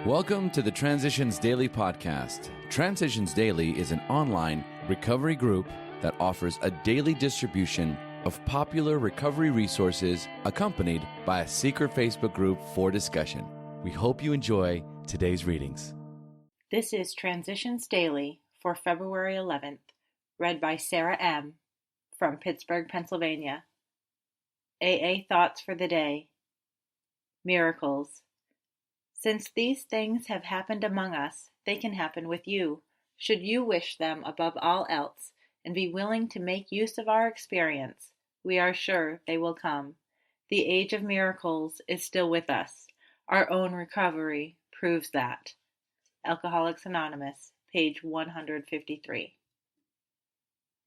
Welcome to the Transitions Daily podcast. Transitions Daily is an online recovery group that offers a daily distribution of popular recovery resources accompanied by a secret Facebook group for discussion. We hope you enjoy today's readings. This is Transitions Daily for February 11th, read by Sarah M. from Pittsburgh, Pennsylvania. AA Thoughts for the Day. Miracles. Since these things have happened among us, they can happen with you, should you wish them above all else, and be willing to make use of our experience. We are sure they will come. The age of miracles is still with us. Our own recovery proves that. Alcoholics Anonymous, page 153.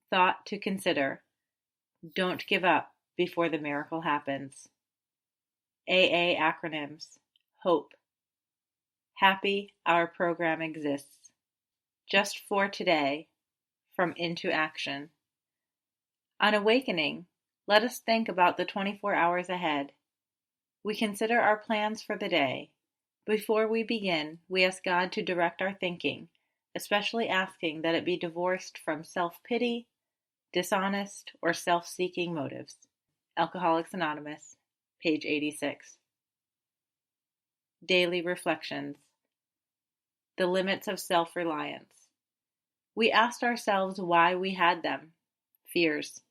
Thought to consider. Don't give up before the miracle happens. AA acronyms. HOPE. Happy our program exists. Just for today, from Into Action. On awakening, let us think about the 24 hours ahead. We consider our plans for the day. Before we begin, we ask God to direct our thinking, especially asking that it be divorced from self-pity, dishonest, or self-seeking motives. Alcoholics Anonymous, page 86. Daily Reflections. The limits of self-reliance. We asked ourselves why we had them. Fears.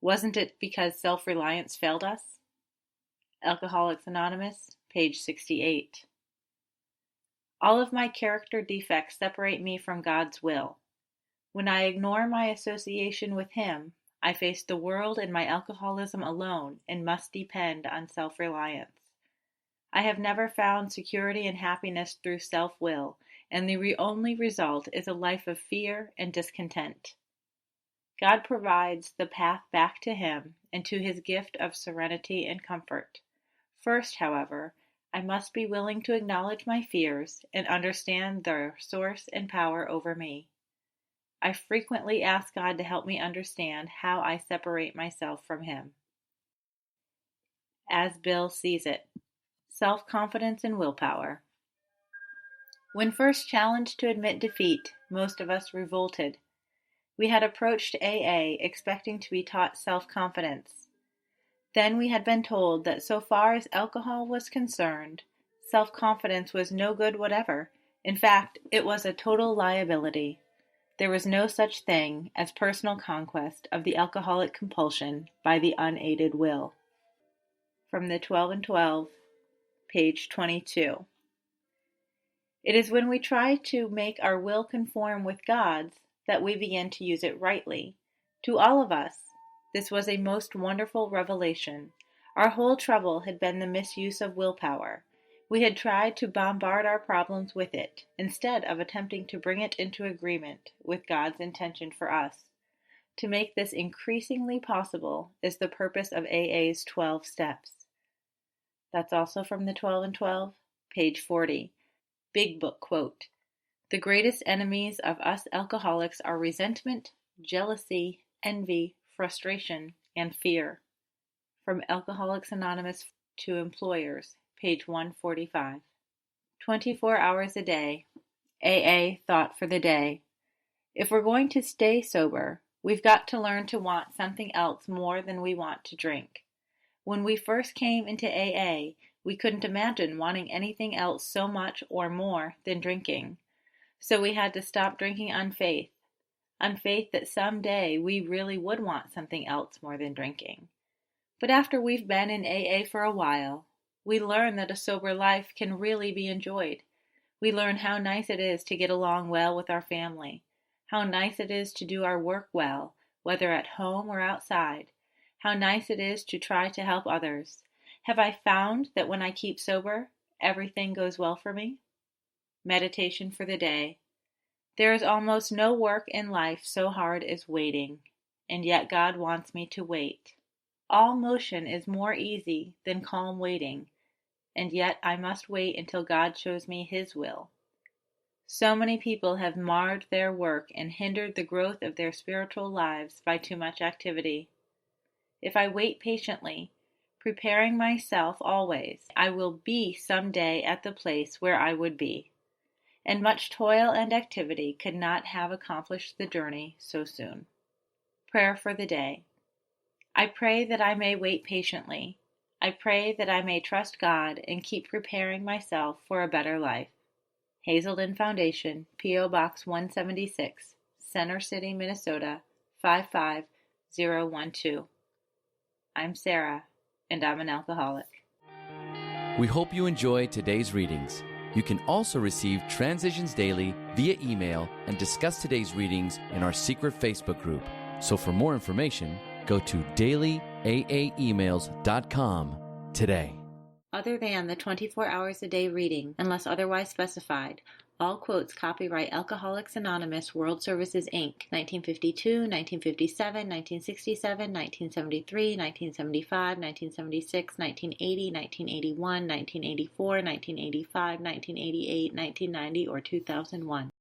Wasn't it because self-reliance failed us? Alcoholics Anonymous, page 68. All of my character defects separate me from God's will. When I ignore my association with Him, I face the world and my alcoholism alone and must depend on self-reliance. I have never found security and happiness through self-will, and the only result is a life of fear and discontent. God provides the path back to Him and to His gift of serenity and comfort. First, however, I must be willing to acknowledge my fears and understand their source and power over me. I frequently ask God to help me understand how I separate myself from Him. As Bill sees it. Self-confidence and willpower. When first challenged to admit defeat, most of us revolted. We had approached AA expecting to be taught self-confidence. Then we had been told that so far as alcohol was concerned, self-confidence was no good whatever. In fact, it was a total liability. There was no such thing as personal conquest of the alcoholic compulsion by the unaided will. From the 12 and 12, page 22. It is when we try to make our will conform with God's that we begin to use it rightly. To all of us, this was a most wonderful revelation. Our whole trouble had been the misuse of willpower. We had tried to bombard our problems with it, instead of attempting to bring it into agreement with God's intention for us. To make this increasingly possible is the purpose of AA's 12 steps. That's also from the 12 and 12, page 40. Big Book quote. The greatest enemies of us alcoholics are resentment, jealousy, envy, frustration, and fear. From Alcoholics Anonymous to Employers, page 145. 24 hours a day. AA Thought for the Day. If we're going to stay sober, we've got to learn to want something else more than we want to drink. When we first came into AA, we couldn't imagine wanting anything else so much or more than drinking. So we had to stop drinking on faith that someday we really would want something else more than drinking. But after we've been in AA for a while, we learn that a sober life can really be enjoyed. We learn how nice it is to get along well with our family, how nice it is to do our work well, whether at home or outside. How nice it is to try to help others. Have I found that when I keep sober, everything goes well for me? Meditation for the day. There is almost no work in life so hard as waiting, and yet God wants me to wait. All motion is more easy than calm waiting, and yet I must wait until God shows me His will. So many people have marred their work and hindered the growth of their spiritual lives by too much activity. If I wait patiently, preparing myself always. I will be some day at the place where I would be, and much toil and activity could not have accomplished the journey so soon. Prayer for the day. I pray that I may wait patiently. I pray that I may trust God and keep preparing myself for a better life. Hazelden Foundation, P.O. Box 176, Center City, Minnesota 55012. I'm Sarah, and I'm an alcoholic. We hope you enjoyed today's readings. You can also receive Transitions Daily via email and discuss today's readings in our secret Facebook group. So for more information, go to dailyaaemails.com today. Other than the 24 hours a day reading, unless otherwise specified, all quotes copyright Alcoholics Anonymous World Services, Inc., 1952, 1957, 1967, 1973, 1975, 1976, 1980, 1981, 1984, 1985, 1988, 1990, or 2001.